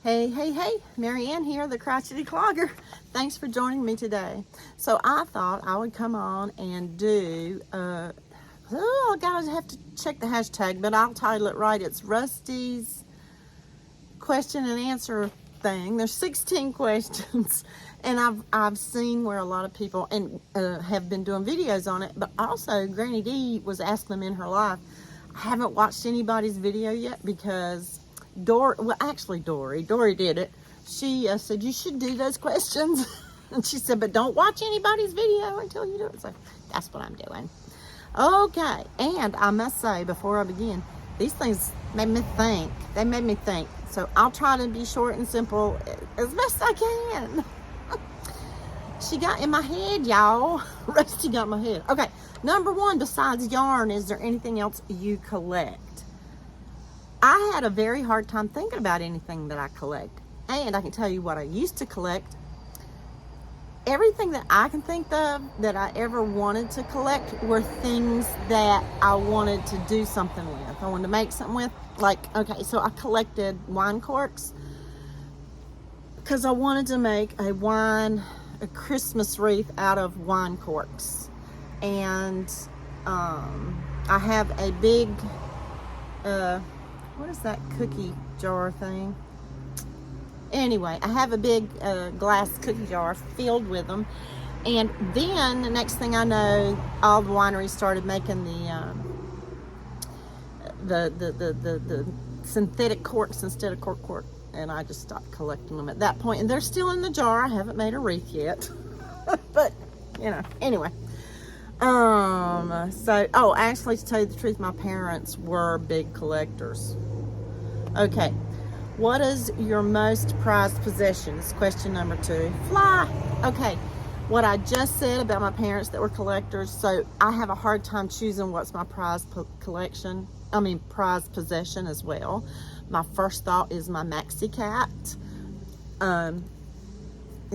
Hey, Marieanne here, the Crochety Clogger. Thanks for joining me today. So I thought I would come on and do, I gotta have to check the hashtag, but I'll title it right. It's Rusty's question and answer thing. There's 16 questions, and I've seen where a lot of people have been doing videos on it, but also Granny D was asking them in her life. I haven't watched anybody's video yet because Dory did it. She said, you should do those questions. And she said, but don't watch anybody's video until you do it. So that's what I'm doing. Okay, and I must say before I begin, these things made me think. They made me think. So I'll try to be short and simple as best I can. She got in my head, y'all. Rusty got my head. Okay, number one, besides yarn, is there anything else you collect? I had a very hard time thinking about anything that I collect. And I can tell you what I used to collect. Everything that I can think of that I ever wanted to collect were things that I wanted to do something with. I wanted to make something with. Like, okay, so I collected wine corks because I wanted to make a Christmas wreath out of wine corks. And I have a big, what is that cookie jar thing? Anyway, I have a big glass cookie jar filled with them. And then the next thing I know, all the wineries started making the synthetic corks instead of cork. And I just stopped collecting them at that point. And they're still in the jar. I haven't made a wreath yet. But, you know, anyway. Actually, to tell you the truth, my parents were big collectors. Okay, what is your most prized possession? Is question number 2. Fly. Okay, what I just said about my parents that were collectors, so I have a hard time choosing what's my prized possession as well. My first thought is my Maxie cat. And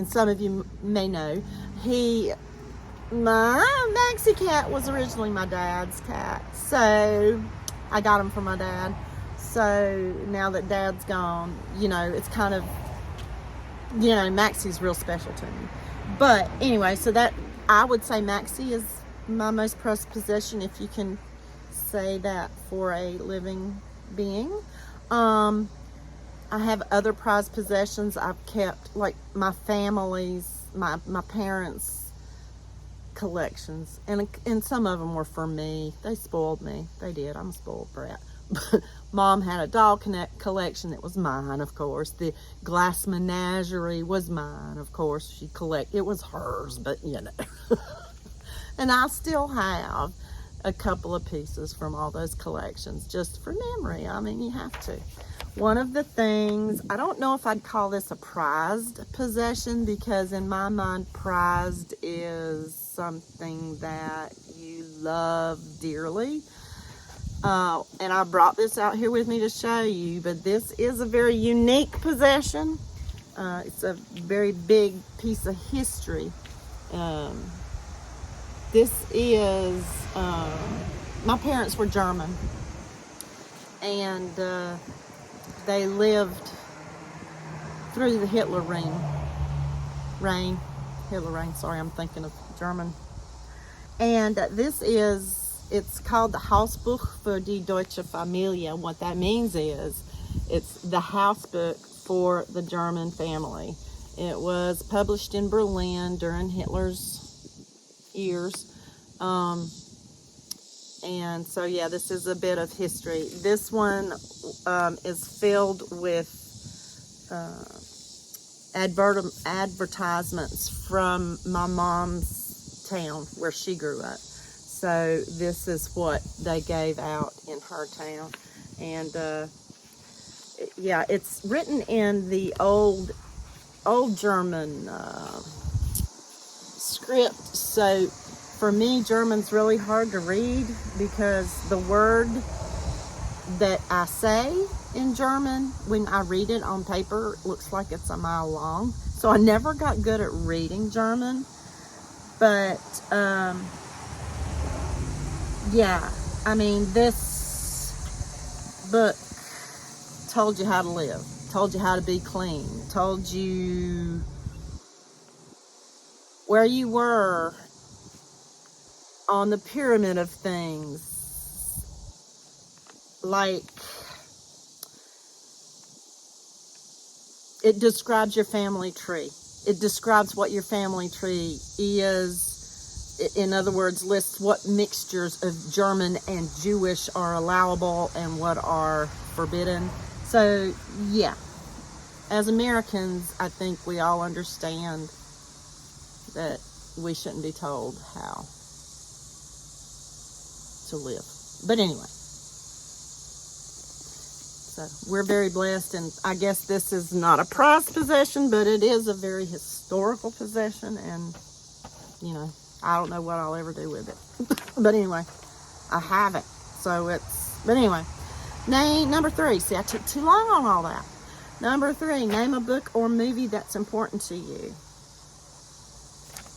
some of you may know, my Maxie cat was originally my dad's cat, so I got him from my dad. So now that dad's gone, you know, it's kind of, you know, Maxie's real special to me. But anyway, so that I would say Maxie is my most prized possession, if you can say that for a living being. I have other prized possessions I've kept, like my family's, my parents' collections, and some of them were for me. They spoiled me. They did. I'm a spoiled brat. Mom had a doll collection that was mine, of course. The glass menagerie was mine, of course. It was hers, but you know. And I still have a couple of pieces from all those collections just for memory. I mean, you have to. One of the things, I don't know if I'd call this a prized possession, because in my mind, prized is something that you love dearly. And I brought this out here with me to show you, but this is a very unique possession. It's a very big piece of history. This is, my parents were German, and they lived through the Hitler reign. Sorry, I'm thinking of German. And it's called the Hausbuch für die deutsche Familie. What that means is it's the house book for the German family. It was published in Berlin during Hitler's years. And so, yeah, this is a bit of history. This one is filled with advertisements from my mom's town where she grew up. So this is what they gave out in her town. And yeah, it's written in the old German script. So for me, German's really hard to read because the word that I say in German, when I read it on paper, it looks like it's a mile long. So I never got good at reading German. But yeah, I mean, this book told you how to live. told you how to be clean, told you where you were on the pyramid of things. Like, it describes your family tree. It describes what your family tree is. In other words, lists what mixtures of German and Jewish are allowable and what are forbidden. So, yeah. As Americans, I think we all understand that we shouldn't be told how to live. But anyway. So, we're very blessed, and I guess this is not a prized possession, but it is a very historical possession, and, you know, I don't know what I'll ever do with it. But anyway, I have it. So but anyway. Number 3. See, I took too long on all that. Number 3, name a book or movie that's important to you.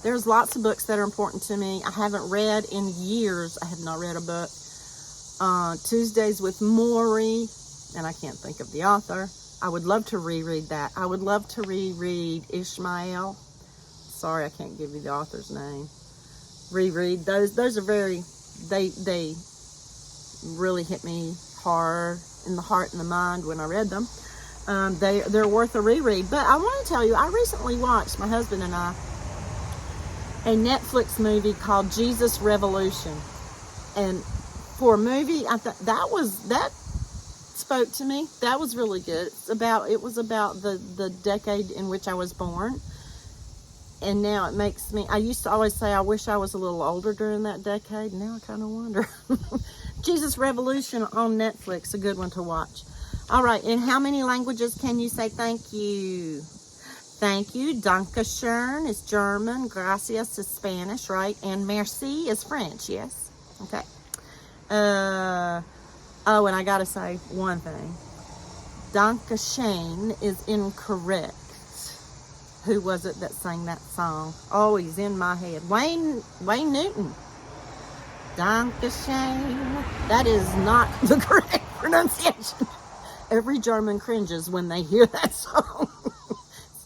There's lots of books that are important to me. I haven't read in years. I have not read a book. Tuesdays with Morrie, and I can't think of the author. I would love to reread that. I would love to reread Ishmael. Sorry, I can't give you the author's name. Reread those are very, they really hit me hard in the heart and the mind when I read them. They're worth a reread. But I want to tell you, I recently watched, my husband and I, a Netflix movie called Jesus Revolution. And for a movie, I thought that spoke to me. That was really good. It was about the decade in which I was born. And now it makes me, I used to always say I wish I was a little older during that decade. Now I kind of wonder. Jesus Revolution on Netflix, a good one to watch. All right, in how many languages can you say thank you? Thank you. Dankeschön is German. Gracias is Spanish, right? And merci is French, yes? Okay. Oh, and I got to say one thing. Dankeschön is incorrect. Who was it that sang that song? Oh, he's in my head. Wayne Newton. Dankeschön. That is not the correct pronunciation. Every German cringes when they hear that song.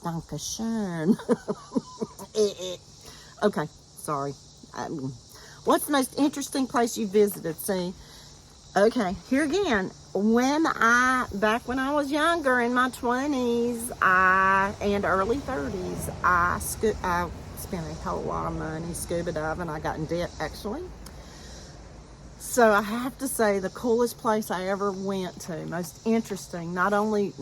Dankeschön. Okay, sorry. What's the most interesting place you visited? See, okay, here again. Back when I was younger, in my 20s and early 30s, I spent a whole lot of money scuba diving. I got in debt, actually. So I have to say, the coolest place I ever went to, most interesting, not only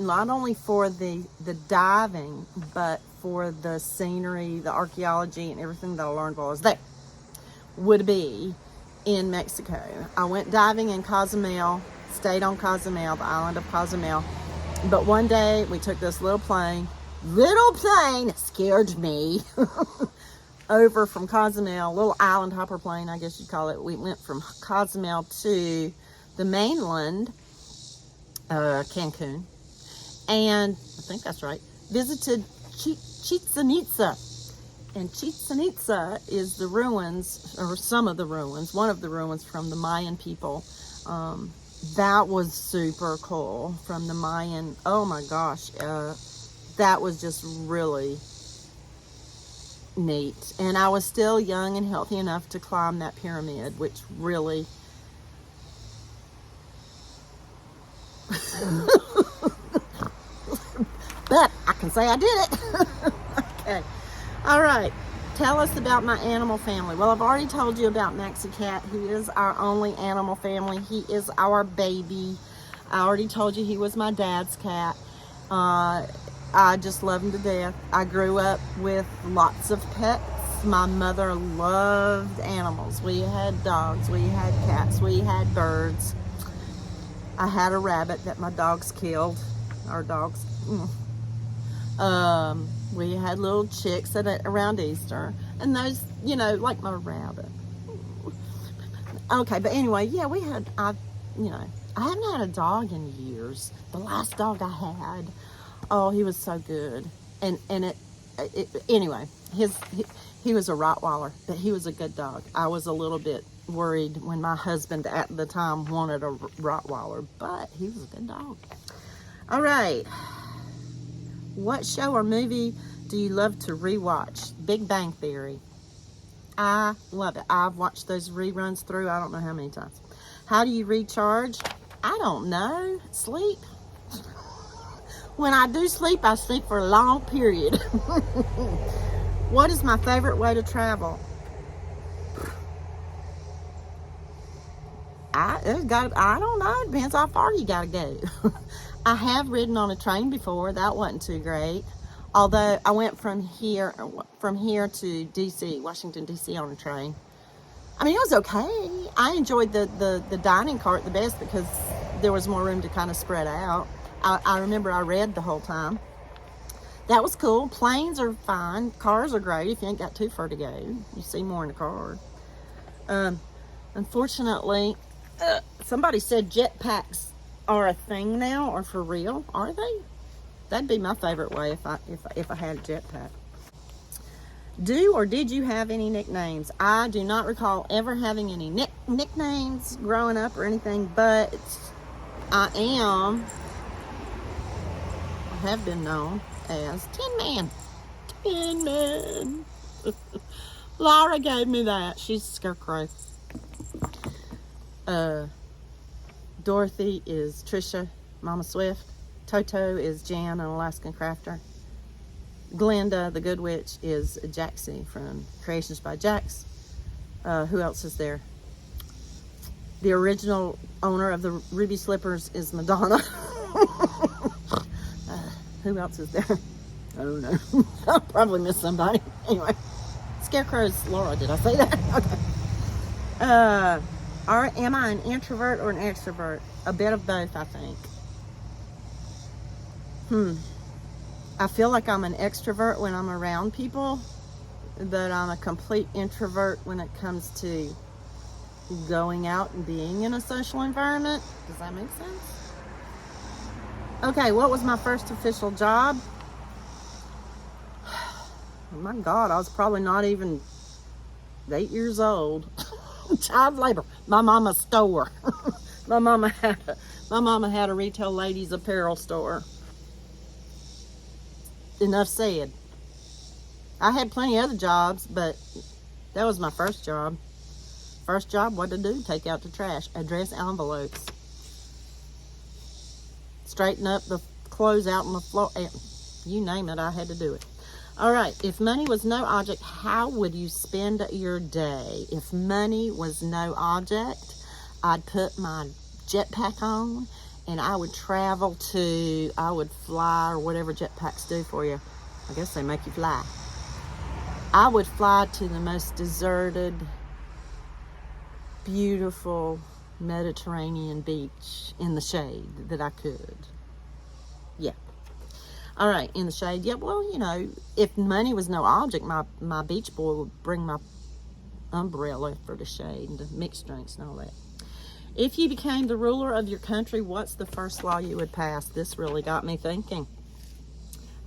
for the diving, but for the scenery, the archaeology, and everything that I learned while I was there, would be in Mexico. I went diving in Cozumel, stayed on Cozumel, the island of Cozumel. But one day we took this little plane, scared me, over from Cozumel, little island hopper plane, I guess you'd call it. We went from Cozumel to the mainland, Cancun, and I think that's right, visited Chichen Itza. And Chichen Itza is the ruins, or some of the ruins, one of the ruins from the Mayan people. That was super cool from the Mayan. Oh my gosh, that was just really neat. And I was still young and healthy enough to climb that pyramid, which really but I can say I did it. Okay. All right. Tell us about my animal family. Well, I've already told you about Maxie Cat. He is our only animal family. He is our baby. I already told you he was my dad's cat. I just love him to death. I grew up with lots of pets. My mother loved animals. We had dogs, we had cats, we had birds. I had a rabbit that my dogs killed. Our dogs. We had little chicks around Easter. And those, like my rabbit. Okay, but anyway, yeah, I haven't had a dog in years. The last dog I had, oh, he was so good. And anyway, he was a Rottweiler, but he was a good dog. I was a little bit worried when my husband at the time wanted a Rottweiler, but he was a good dog. All right. What show or movie do you love to rewatch? Big Bang Theory. I love it. I've watched those reruns through I don't know how many times. How do you recharge? I don't know. Sleep. When I do sleep, I sleep for a long period. What is my favorite way to travel? I don't know. It depends how far you gotta go. I have ridden on a train before. That wasn't too great. Although I went from here to DC, Washington DC on a train. I mean, it was okay. I enjoyed the dining cart the best because there was more room to kind of spread out. I remember I read the whole time. That was cool. Planes are fine. Cars are great if you ain't got too far to go. You see more in a car. Unfortunately, somebody said jetpacks are a thing now, or for real. Are they? That'd be my favorite way if I had a jetpack. Do or did you have any nicknames? I do not recall ever having any nicknames growing up or anything, but I have been known as Tin Man. Tin Man. Laura gave me that. She's a scarecrow. Dorothy is Trisha, Mama Swift. Toto is Jan, an Alaskan crafter. Glenda, the Good Witch, is Jaxie from Creations by Jax. Who else is there? The original owner of the Ruby Slippers is Madonna. Who else is there? I don't know. I'll probably miss somebody. Anyway, Scarecrow's Laura. Did I say that? Okay. Am I an introvert or an extrovert? A bit of both, I think. I feel like I'm an extrovert when I'm around people, but I'm a complete introvert when it comes to going out and being in a social environment. Does that make sense? Okay, what was my first official job? Oh my God, I was probably not even 8 years old. Child labor. My mama's store. My mama had a retail ladies apparel store. Enough said. I had plenty of other jobs, but that was my first job. First job, what to do? Take out the trash. Address envelopes. Straighten up the clothes out on the floor. You name it, I had to do it. All right, if money was no object, how would you spend your day? If money was no object, I'd put my jetpack on and I would travel to, I would fly, or whatever jetpacks do for you. I guess they make you fly. I would fly to the most deserted, beautiful Mediterranean beach in the shade that I could. Yeah. All right, in the shade. Yeah, well, you know, if money was no object, my beach boy would bring my umbrella for the shade and the mixed drinks and all that. If you became the ruler of your country, what's the first law you would pass? This really got me thinking.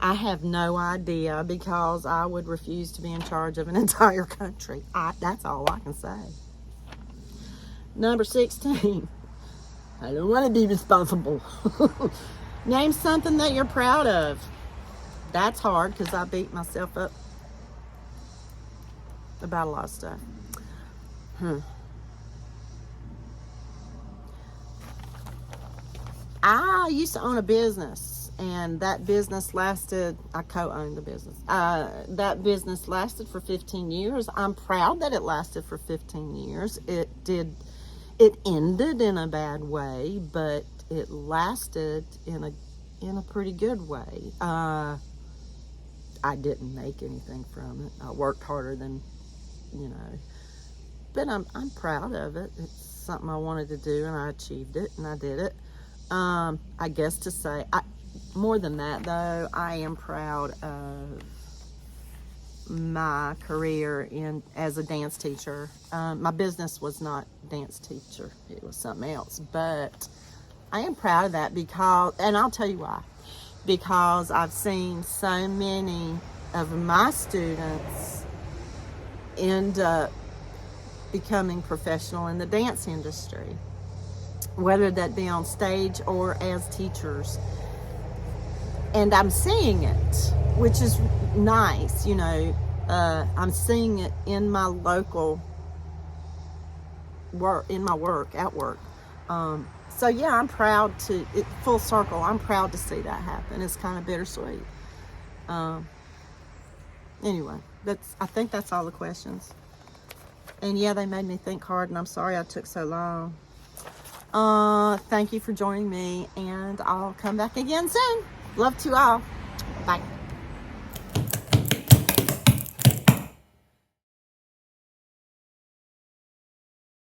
I have no idea, because I would refuse to be in charge of an entire country. That's all I can say. Number 16. I don't want to be responsible. Name something that you're proud of. That's hard because I beat myself up about a lot of stuff. I used to own a business, and that business lasted, I co-owned the business. That business lasted for 15 years. I'm proud that it lasted for 15 years. It ended in a bad way, but it lasted in a pretty good way. I didn't make anything from it. I worked harder than, but I'm proud of it. It's something I wanted to do, and I achieved it, and I did it. I guess to say, more than that though, I am proud of my career as a dance teacher. My business was not dance teacher, it was something else, but I am proud of that because, and I'll tell you why, because I've seen so many of my students end up becoming professional in the dance industry, whether that be on stage or as teachers. and I'm seeing it, which is nice, you know. I'm seeing it in my local work, at work. So yeah, I'm proud to, full circle, I'm proud to see that happen. It's kind of bittersweet. Anyway, I think that's all the questions. And yeah, they made me think hard, and I'm sorry I took so long. Thank you for joining me, and I'll come back again soon. Love to all. Bye.